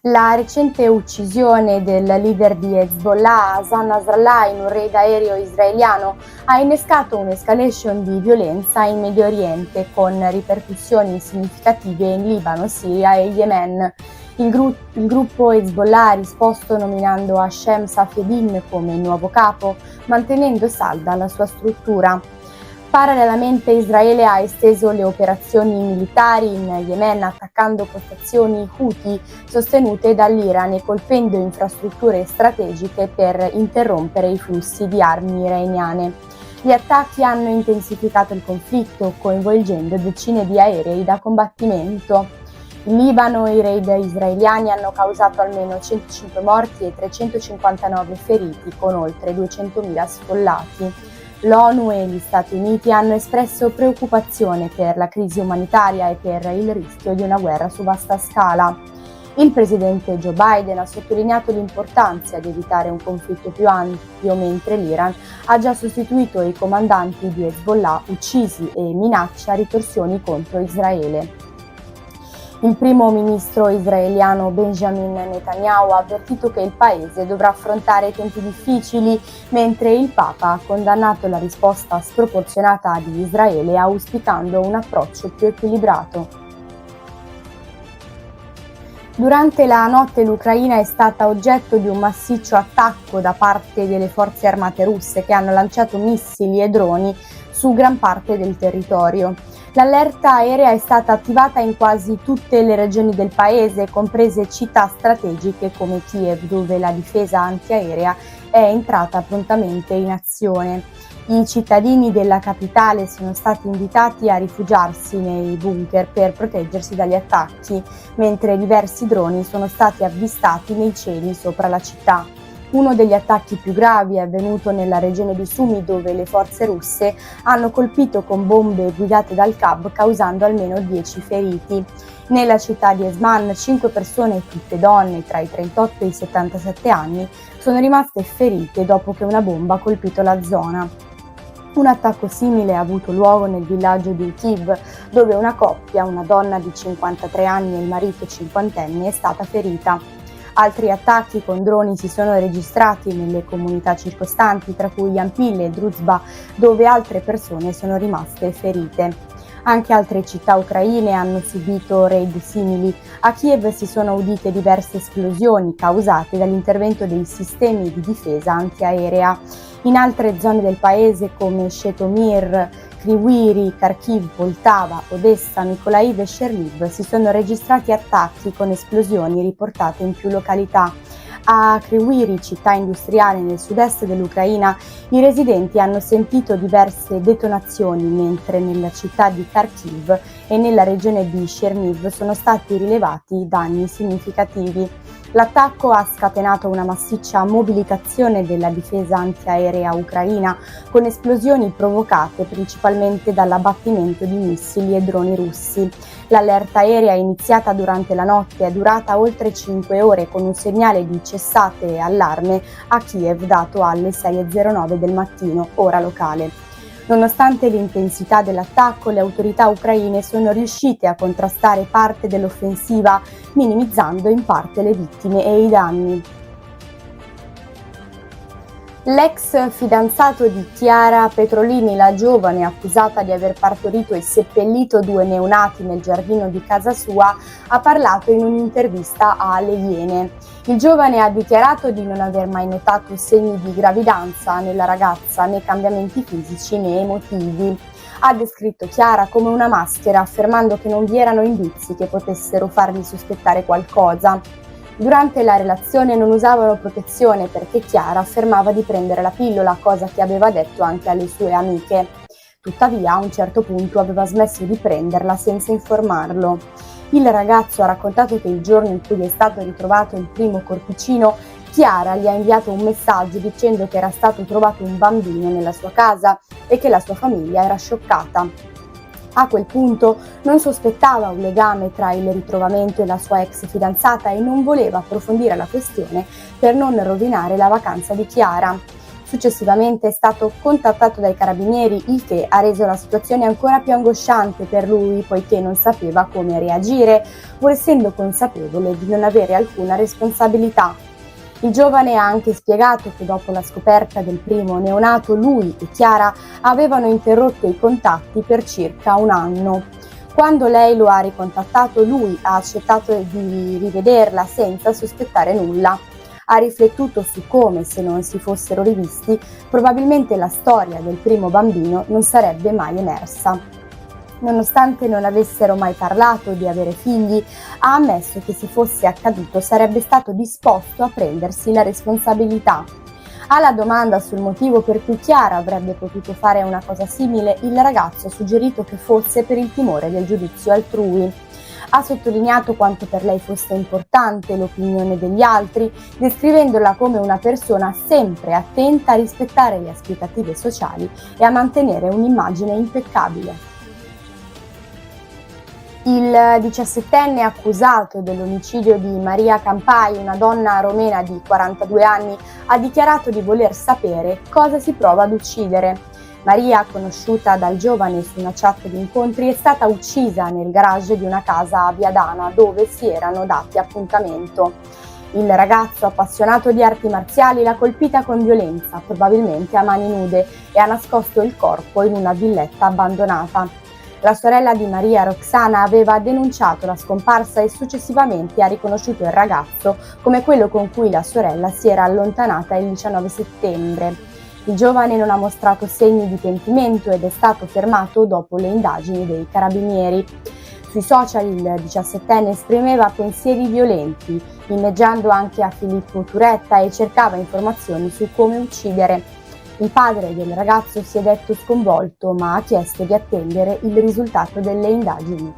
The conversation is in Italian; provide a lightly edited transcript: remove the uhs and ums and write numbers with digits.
La recente uccisione del leader di Hezbollah, Hassan Nasrallah, in un raid aereo israeliano ha innescato un'escalation di violenza in Medio Oriente, con ripercussioni significative in Libano, Siria e Yemen. Il gruppo Hezbollah ha risposto nominando Hashem Safieddin come nuovo capo, mantenendo salda la sua struttura. Parallelamente Israele ha esteso le operazioni militari in Yemen, attaccando postazioni Houthi sostenute dall'Iran e colpendo infrastrutture strategiche per interrompere i flussi di armi iraniane. Gli attacchi hanno intensificato il conflitto, coinvolgendo decine di aerei da combattimento. In Libano i raid israeliani hanno causato almeno 105 morti e 359 feriti, con oltre 200.000 sfollati. L'ONU e gli Stati Uniti hanno espresso preoccupazione per la crisi umanitaria e per il rischio di una guerra su vasta scala. Il presidente Joe Biden ha sottolineato l'importanza di evitare un conflitto più ampio, mentre l'Iran ha già sostituito i comandanti di Hezbollah uccisi e minaccia ritorsioni contro Israele. Il primo ministro israeliano Benjamin Netanyahu ha avvertito che il paese dovrà affrontare tempi difficili, mentre il Papa ha condannato la risposta sproporzionata di Israele, auspicando un approccio più equilibrato. Durante la notte l'Ucraina è stata oggetto di un massiccio attacco da parte delle forze armate russe, che hanno lanciato missili e droni su gran parte del territorio. L'allerta aerea è stata attivata in quasi tutte le regioni del paese, comprese città strategiche come Kiev, dove la difesa antiaerea è entrata prontamente in azione. I cittadini della capitale sono stati invitati a rifugiarsi nei bunker per proteggersi dagli attacchi, mentre diversi droni sono stati avvistati nei cieli sopra la città. Uno degli attacchi più gravi è avvenuto nella regione di Sumy, dove le forze russe hanno colpito con bombe guidate dal CAB, causando almeno 10 feriti. Nella città di Esman 5 persone, tutte donne tra i 38 e i 77 anni, sono rimaste ferite dopo che una bomba ha colpito la zona. Un attacco simile ha avuto luogo nel villaggio di Utiv, dove una coppia, una donna di 53 anni e il marito cinquantenne, è stata ferita. Altri attacchi con droni si sono registrati nelle comunità circostanti, tra cui Yampil e Druzhba, dove altre persone sono rimaste ferite. Anche altre città ucraine hanno subito raid simili. A Kiev si sono udite diverse esplosioni causate dall'intervento dei sistemi di difesa antiaerea. In altre zone del paese come Shetomir, Kryvyi, Kharkiv, Poltava, Odessa, Mykolaiv e Cherniv si sono registrati attacchi con esplosioni riportate in più località. A Kryvyi, città industriale nel sud-est dell'Ucraina, i residenti hanno sentito diverse detonazioni, mentre nella città di Kharkiv e nella regione di Cherniv sono stati rilevati danni significativi. L'attacco ha scatenato una massiccia mobilitazione della difesa antiaerea ucraina, con esplosioni provocate principalmente dall'abbattimento di missili e droni russi. L'allerta aerea iniziata durante la notte è durata oltre 5 ore, con un segnale di cessate e allarme a Kiev dato alle 6:09 del mattino, ora locale. Nonostante l'intensità dell'attacco, le autorità ucraine sono riuscite a contrastare parte dell'offensiva, minimizzando in parte le vittime e i danni. L'ex fidanzato di Chiara Petrolini, la giovane accusata di aver partorito e seppellito 2 neonati nel giardino di casa sua, ha parlato in un'intervista a Le Iene. Il giovane ha dichiarato di non aver mai notato segni di gravidanza nella ragazza, né cambiamenti fisici né emotivi. Ha descritto Chiara come una maschera, affermando che non vi erano indizi che potessero fargli sospettare qualcosa. Durante la relazione non usavano protezione perché Chiara affermava di prendere la pillola, cosa che aveva detto anche alle sue amiche. Tuttavia, a un certo punto aveva smesso di prenderla senza informarlo. Il ragazzo ha raccontato che il giorno in cui è stato ritrovato il primo corpicino, Chiara gli ha inviato un messaggio dicendo che era stato trovato un bambino nella sua casa e che la sua famiglia era scioccata. A quel punto non sospettava un legame tra il ritrovamento e la sua ex fidanzata e non voleva approfondire la questione per non rovinare la vacanza di Chiara. Successivamente è stato contattato dai carabinieri, il che ha reso la situazione ancora più angosciante per lui, poiché non sapeva come reagire, pur essendo consapevole di non avere alcuna responsabilità. Il giovane ha anche spiegato che dopo la scoperta del primo neonato lui e Chiara avevano interrotto i contatti per circa un anno. Quando lei lo ha ricontattato, lui ha accettato di rivederla senza sospettare nulla. Ha riflettuto su come, se non si fossero rivisti, probabilmente la storia del primo bambino non sarebbe mai emersa. Nonostante non avessero mai parlato di avere figli, ha ammesso che se fosse accaduto sarebbe stato disposto a prendersi la responsabilità. Alla domanda sul motivo per cui Chiara avrebbe potuto fare una cosa simile, il ragazzo ha suggerito che fosse per il timore del giudizio altrui. Ha sottolineato quanto per lei fosse importante l'opinione degli altri, descrivendola come una persona sempre attenta a rispettare le aspettative sociali e a mantenere un'immagine impeccabile. Il 17enne accusato dell'omicidio di Maria Campai, una donna romena di 42 anni, ha dichiarato di voler sapere cosa si prova ad uccidere. Maria, conosciuta dal giovane su una chat di incontri, è stata uccisa nel garage di una casa a Viadana dove si erano dati appuntamento. Il ragazzo appassionato di arti marziali l'ha colpita con violenza, probabilmente a mani nude, e ha nascosto il corpo in una villetta abbandonata. La sorella di Maria, Roxana, aveva denunciato la scomparsa e successivamente ha riconosciuto il ragazzo come quello con cui la sorella si era allontanata il 19 settembre. Il giovane non ha mostrato segni di pentimento ed è stato fermato dopo le indagini dei carabinieri. Sui social il 17enne esprimeva pensieri violenti, inneggiando anche a Filippo Turetta, e cercava informazioni su come uccidere. Il padre del ragazzo si è detto sconvolto, ma ha chiesto di attendere il risultato delle indagini.